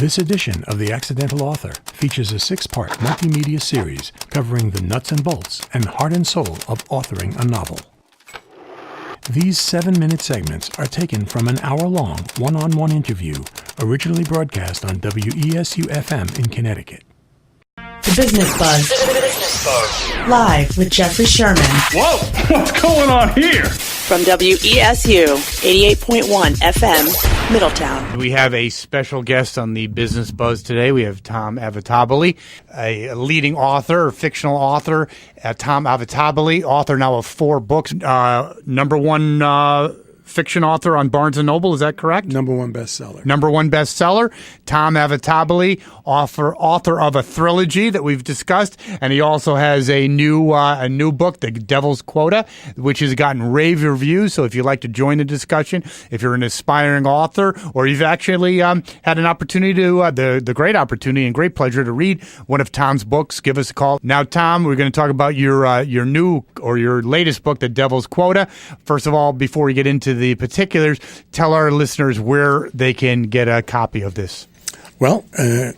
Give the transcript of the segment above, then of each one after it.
This edition of The Accidental Author features a 6-part multimedia series covering the nuts and bolts and heart and soul of authoring a novel. These 7-minute segments are taken from an hour-long one-on-one interview originally broadcast on WESU-FM in Connecticut. The Business Buzz. Live with Jeffrey Sherman. Whoa! What's going on here? From WESU 88.1 FM, Middletown. We have a special guest on the Business Buzz today. We have Tom Avitabile, a leading author, a fictional author. Tom Avitabile, author now of 4 books. Number one fiction author on Barnes & Noble, is that correct? Number one bestseller. Number one bestseller. Tom Avitabile, author of a trilogy that we've discussed, and he also has a new book, The Devil's Quota, which has gotten rave reviews. So if you'd like to join the discussion, if you're an aspiring author, or you've actually had an opportunity to the great opportunity and great pleasure to read one of Tom's books, give us a call. Now, Tom, we're going to talk about your new or your latest book, The Devil's Quota. First of all, before we get into the particulars, tell our listeners where they can get a copy of this. Well, what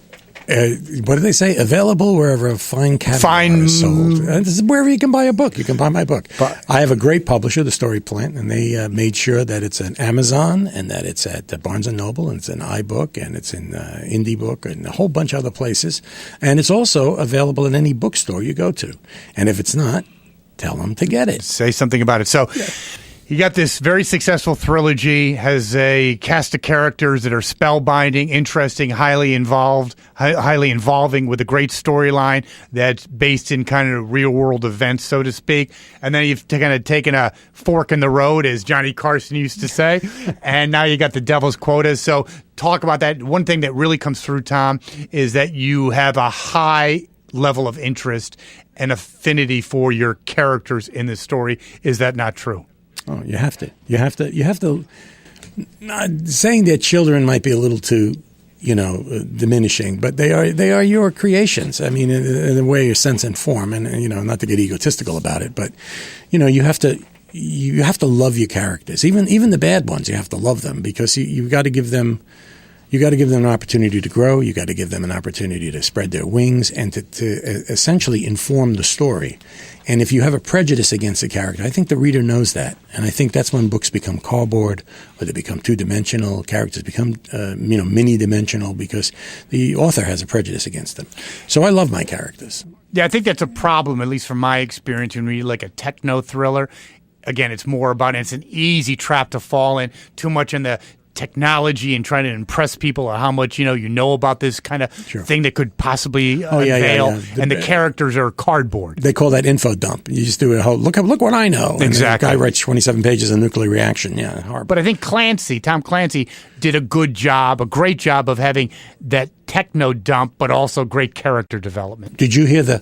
do they say? Available wherever fine caviar is sold. This is wherever you can buy a book. You can buy my book. I have a great publisher, the Story Plant, and they made sure that it's an Amazon and that it's at Barnes & Noble and it's in iBook and it's in Indie Book and a whole bunch of other places. And it's also available in any bookstore you go to. And if it's not, tell them to get it. Say something about it. So... Yeah. You got this very successful trilogy, has a cast of characters that are spellbinding, interesting, highly involving with a great storyline that's based in kind of real-world events, so to speak. And then you've kind of taken a fork in the road, as Johnny Carson used to say, and now you got The Devil's Quota. So talk about that. One thing that really comes through, Tom, is that you have a high level of interest and affinity for your characters in this story. Is that not true? Oh, you have to. Saying that children might be a little too, diminishing, but they are your creations. I mean, in a way, your sense and form, and not to get egotistical about it, but you have to love your characters, even the bad ones. You have to love them because you got to give them. You got to give them an opportunity to grow. You got to give them an opportunity to spread their wings and to essentially inform the story. And if you have a prejudice against a character, I think the reader knows that. And I think that's when books become cardboard or they become two-dimensional. Characters become, mini-dimensional because the author has a prejudice against them. So I love my characters. Yeah, I think that's a problem, at least from my experience, when you read like a techno thriller. Again, it's more about, it's an easy trap to fall in, too much in the technology and trying to impress people or how much you know about this kind of thing that could possibly unveil. And the characters are cardboard. They call that info dump. You just do a whole look what I know. Exactly. And the guy writes 27 pages of nuclear reaction. Yeah, horrible. But I think Tom Clancy did a great job of having that techno dump, but also great character development. Did you hear the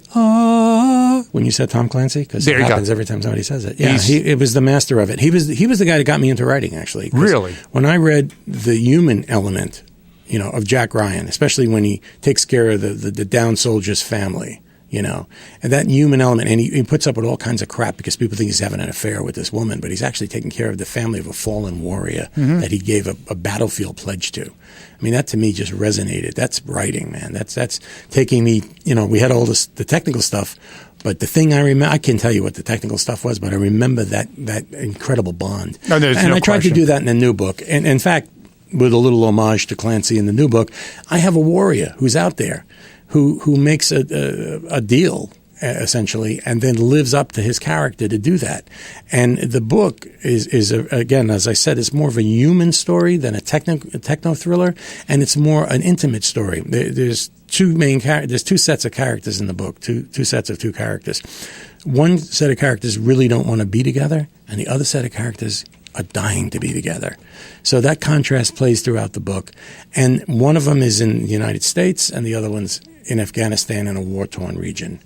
when you said Tom Clancy? Because it happens every time somebody says it. Yeah, it was the master of it. He was the guy that got me into writing, actually. Really? When I read the human element, of Jack Ryan, especially when he takes care of the down soldier's family, and that human element, and he puts up with all kinds of crap because people think he's having an affair with this woman, but he's actually taking care of the family of a fallen warrior that he gave a battlefield pledge to. I mean, that to me just resonated. That's writing, man. That's taking me, we had all the technical stuff, but the thing I remember, I can't tell you what the technical stuff was, but I remember that incredible bond. I tried to do that in the new book. And in fact, with a little homage to Clancy in the new book, I have a warrior who's out there who makes a deal, essentially, and then lives up to his character to do that. And the book is again, as I said, it's more of a human story than a techno thriller, and it's more an intimate story. There's two sets of characters in the book, two sets of two characters. One set of characters really don't want to be together, and the other set of characters are dying to be together. So that contrast plays throughout the book. And one of them is in the United States, and the other one's in Afghanistan in a war-torn region.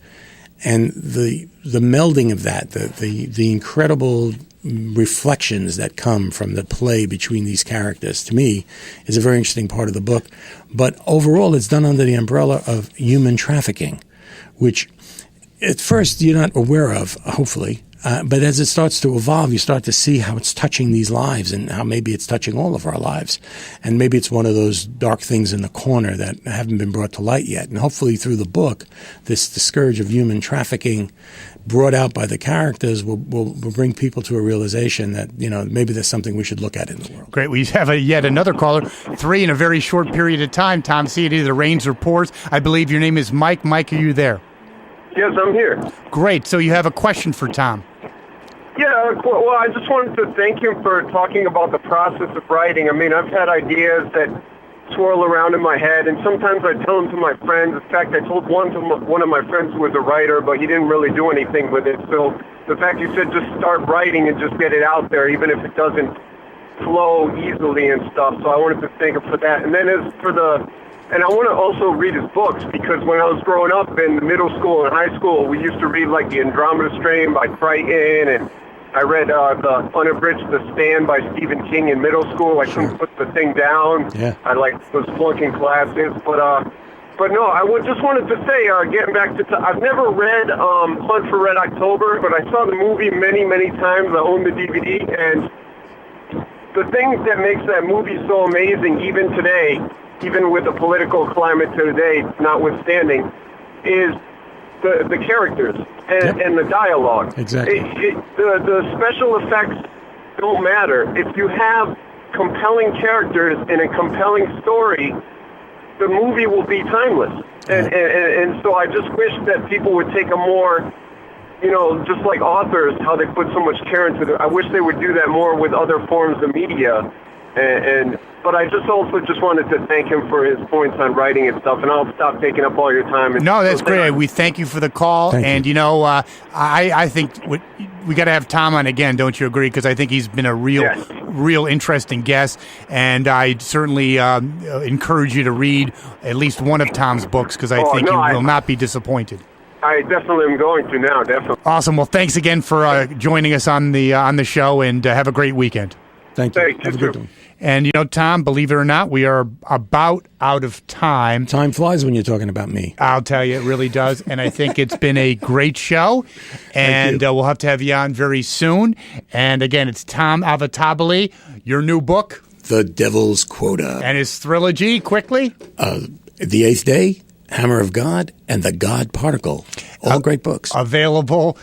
And the melding of that, the incredible reflections that come from the play between these characters, to me, is a very interesting part of the book. But overall, it's done under the umbrella of human trafficking, which at first you're not aware of, hopefully, But as it starts to evolve, you start to see how it's touching these lives and how maybe it's touching all of our lives. And maybe it's one of those dark things in the corner that haven't been brought to light yet. And hopefully through the book, the scourge of human trafficking brought out by the characters will bring people to a realization that, maybe there's something we should look at in the world. Great. We have yet another caller, 3 in a very short period of time. Tom, see, it either rains or pours. I believe your name is Mike. Mike, are you there? Yes, I'm here. Great. So you have a question for Tom. Yeah, well, I just wanted to thank him for talking about the process of writing. I mean, I've had ideas that swirl around in my head, and sometimes I tell them to my friends. In fact, I told one of my friends who was a writer, but he didn't really do anything with it. So the fact you said just start writing and just get it out there, even if it doesn't flow easily and stuff. So I wanted to thank him for that. And then and I want to also read his books, because when I was growing up in middle school and high school, we used to read like The Andromeda Strain by Crichton, and I read the Unabridged The Stand by Stephen King in middle school. I couldn't put the thing down. Yeah. I was flunking classes, but no, just wanted to say, getting back to, I've never read Hunt for Red October, but I saw the movie many, many times. I own the DVD, and the thing that makes that movie so amazing, even today, even with the political climate today notwithstanding, is the characters and the dialogue. Exactly. The special effects don't matter. If you have compelling characters and a compelling story, the movie will be timeless. And so I just wish that people would take a more, just like authors, how they put so much care into it. I wish they would do that more with other forms of media. But I just wanted to thank him for his points on writing and stuff, and I'll stop taking up all your time. No, that's great. We thank you for the call. Thank you. I think we got to have Tom on again, don't you agree? Because I think he's been a real interesting guest, and I certainly encourage you to read at least one of Tom's books, because I think you will not be disappointed. I definitely am going to now, definitely. Awesome. Well, thanks again for joining us on the show, and have a great weekend. Thank you. Thank you, Have a good one. And, Tom, believe it or not, we are about out of time. Time flies when you're talking about me. I'll tell you, it really does. And I think it's been a great show. And we'll have to have you on very soon. And again, it's Tom Avatabile, your new book, The Devil's Quota. and his trilogy, quickly. The Eighth Day, Hammer of God, and The God Particle. All great books. Available.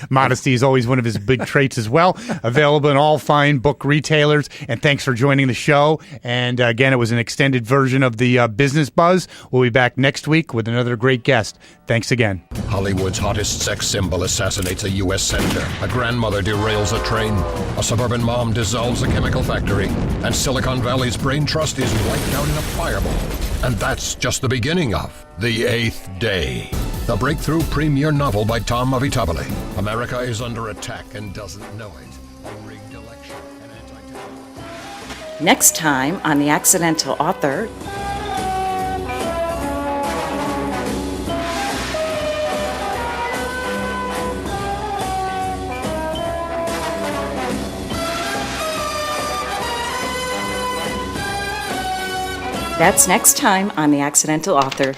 Modesty is always one of his big traits as well. Available in all fine book retailers. And thanks for joining the show. And again, it was an extended version of the Business Buzz. We'll be back next week with another great guest. Thanks again. Hollywood's hottest sex symbol assassinates a U.S. senator. A grandmother derails a train. A suburban mom dissolves a chemical factory. And Silicon Valley's brain trust is wiped out in a fireball. And that's just the beginning of The Eighth Day, the breakthrough premier novel by Tom Avatabile. America is under attack and doesn't know it. A rigged election, an anti-terror. Next time on The Accidental Author. That's next time on The Accidental Author.